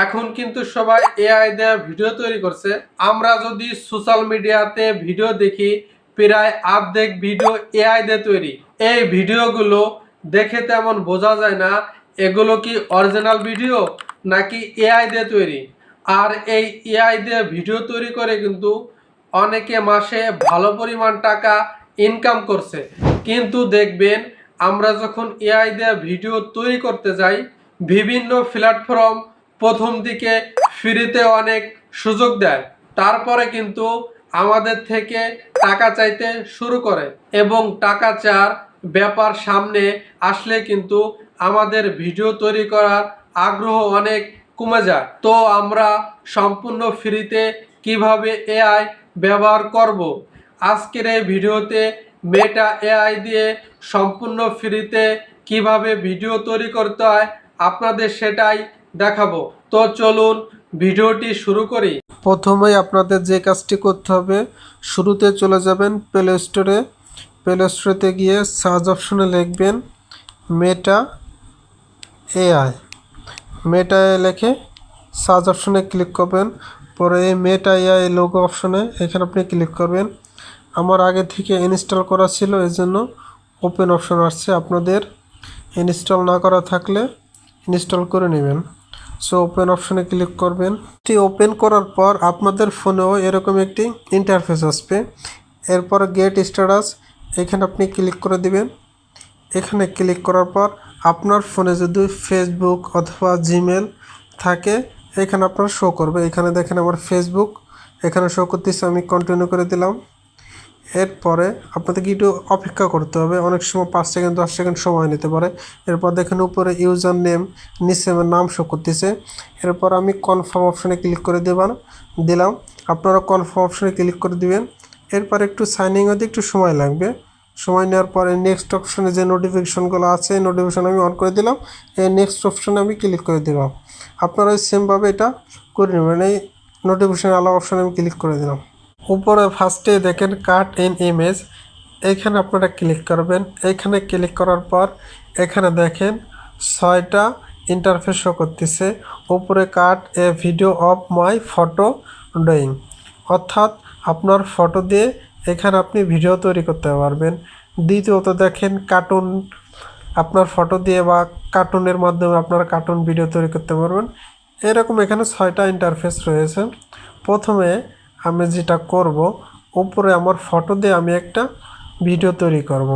এখন কিন্তু সবাই এআই দিয়ে ভিডিও তৈরি করছে। আমরা যদি সোশ্যাল মিডিয়াতে ভিডিও দেখি, প্রায় অর্ধেক ভিডিও এআই দিয়ে তৈরি। এই ভিডিওগুলো দেখে তেমন বোঝা যায় না এগুলো কি অরিজিনাল ভিডিও নাকি এআই দিয়ে তৈরি। আর এই এআই দিয়ে ভিডিও তৈরি করে কিন্তু অনেকে মাসে ভালো পরিমাণ টাকা ইনকাম করছে। কিন্তু দেখবেন আমরা যখন এআই দিয়ে ভিডিও তৈরি করতে যাই, বিভিন্ন প্ল্যাটফর্ম প্রথম দিকে ফ্রিতে অনেক সুযোগ দেয়, তারপরে কিন্তু আমাদের থেকে টাকা চাইতে শুরু করে এবং টাকা চাওয়ার ব্যাপার সামনে আসলে কিন্তু আমাদের ভিডিও তৈরি করার আগ্রহ অনেক কমে যায়। তো আমরা সম্পূর্ণ ফ্রিতে কিভাবে এআই ব্যবহার করব, আজকের এই ভিডিওতে মেটা এআই দিয়ে সম্পূর্ণ ফ্রিতে কিভাবে ভিডিও তৈরি করতে হয় আপনাদের সেটাই দেখাবো। তো চলুন ভিডিওটি শুরু করি। প্রথমেই আপনাদের যে কাজটি করতে হবে, শুরুতে চলে যাবেন প্লে স্টোরে। প্লে স্টোরেতে গিয়ে সার্চ অপশনে লিখবেন মেটা এআই। মেটা এআই লিখে সার্চ অপশনে ক্লিক করবেন। পরে এই মেটা এআই লোগো অপশনে এখানে আপনি ক্লিক করবেন। আমার আগে থেকে ইনস্টল করা ছিল, এই জন্য ওপেন অপশন আসছে। আপনাদের ইনস্টল না করা থাকলে ইনস্টল করে নেবেন। সো ওপেন অপশনে ক্লিক করবেন। এটি ওপেন করার পর আপনাদের ফোনেও এরকম একটি ইন্টারফেস আসবে। এরপর গেট স্ট্যাটাস এখানে আপনি ক্লিক করে দিবেন। এখানে ক্লিক করার পর আপনার ফোনে যদি ফেসবুক অথবা জিমেল থাকে এখানে আপনার শো করবে। এখানে দেখেন আমার ফেসবুক এখানে শো করতেছে, আমি কন্টিনিউ করে দিলাম। এরপরে আপনাদেরকে একটু অপেক্ষা করতে হবে, অনেক সময় 5 সেকেন্ড 10 সেকেন্ড সময় নিতে পারে। এরপর দেখেন উপরে ইউজার নেম, নিচে আমার নাম শো করতেছে। এরপর আমি কনফার্ম অপশানে ক্লিক করে দিলাম। আপনারা কনফার্ম অপশানে ক্লিক করে দিবেন। এরপর একটু সাইনিং হতে একটু সময় লাগবে। সময় নেওয়ার পরে নেক্সট অপশানে যে নোটিফিকেশনগুলো আছে এই নোটিফিকেশন আমি অন করে দিলাম। এই নেক্সট অপশানে আমি ক্লিক করে দিলাম। আপনারা সেমভাবে এটা করে নেবেন। এই নোটিফিকেশন আলাদা অপশানে আমি ক্লিক করে দিলাম। উপরে ফার্স্টে দেখেন কাট ইন ইমেজ, এইখানে আপনারা ক্লিক করবেন। এইখানে ক্লিক করার পর এখানে দেখেন 6টা ইন্টারফেস শো করতেছে। উপরে cut a video of my photo drawing, অর্থাৎ আপনার ফটো দিয়ে এখানে আপনি ভিডিও তৈরি করতে পারবেন। দ্বিতীয়ত দেখেন কার্টুন, আপনার ফটো দিয়ে বা কার্টুনের মাধ্যমে আপনারা কার্টুন ভিডিও তৈরি করতে পারবেন। এরকম এখানে 6টা ইন্টারফেস রয়েছে। প্রথমে আমি যেটা করব, উপরে আমার ফটো দিয়ে আমি একটা ভিডিও তৈরি করব।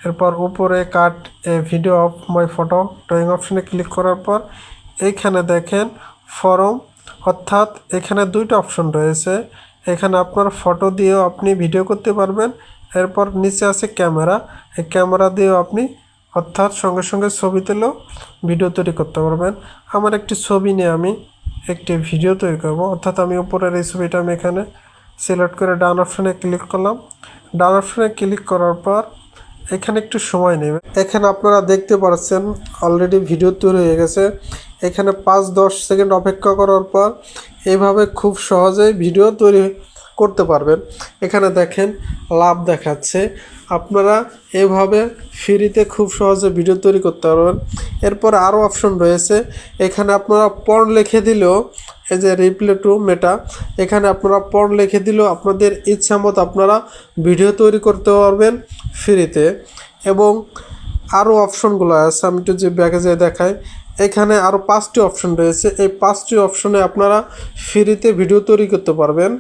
এরপর উপরে cut a video of my photo drawing অপশনে ক্লিক করার পর এইখানে দেখেন ফরম, অর্থাৎ এখানে 2টা অপশন রয়েছে। এখানে আপনার ফটো দিয়েও আপনি ভিডিও করতে পারবেন। এরপর নিচে আছে ক্যামেরা, এই ক্যামেরা দিয়েও আপনি অর্থাৎ সঙ্গে সঙ্গে ছবি তুলেও ভিডিও তৈরি করতে পারবেন। আমার একটি ছবি নিয়ে আমি একটি ভিডিও তৈরি করব, অর্থাৎ আমি উপরের এই ছবিটা আমি এখানে সিলেক্ট করে ডান অপশানে ক্লিক করলাম। ডান অপশানে ক্লিক করার পর এখানে একটু সময় নেবে। এখানে আপনারা দেখতে পাচ্ছেন অলরেডি ভিডিও তৈরি হয়ে গেছে। এখানে 5-10 সেকেন্ড অপেক্ষা করার পর এইভাবে খুব সহজেই ভিডিও তৈরি করতে পারবেন। এখানে দেখেন লাভ দেখাচ্ছে, আপনারা এভাবে ফ্রিতে খুব সহজে ভিডিও তৈরি করতে পারবেন। এরপর আরও অপশন রয়েছে, এখানে আপনারা পড় লিখে দিলেও, এই যে রিপ্লে টু মেটা, এখানে আপনারা পড় লিখে দিলেও আপনাদের ইচ্ছা মতো আপনারা ভিডিও তৈরি করতে পারবেন ফ্রিতে। এবং আরও অপশনগুলো আছে, আমি একটু যে ব্যাকে যেয়ে দেখাই, এখানে আরও 5টি অপশন রয়েছে। এই 5টি অপশনে আপনারা ফ্রিতে ভিডিও তৈরি করতে পারবেন।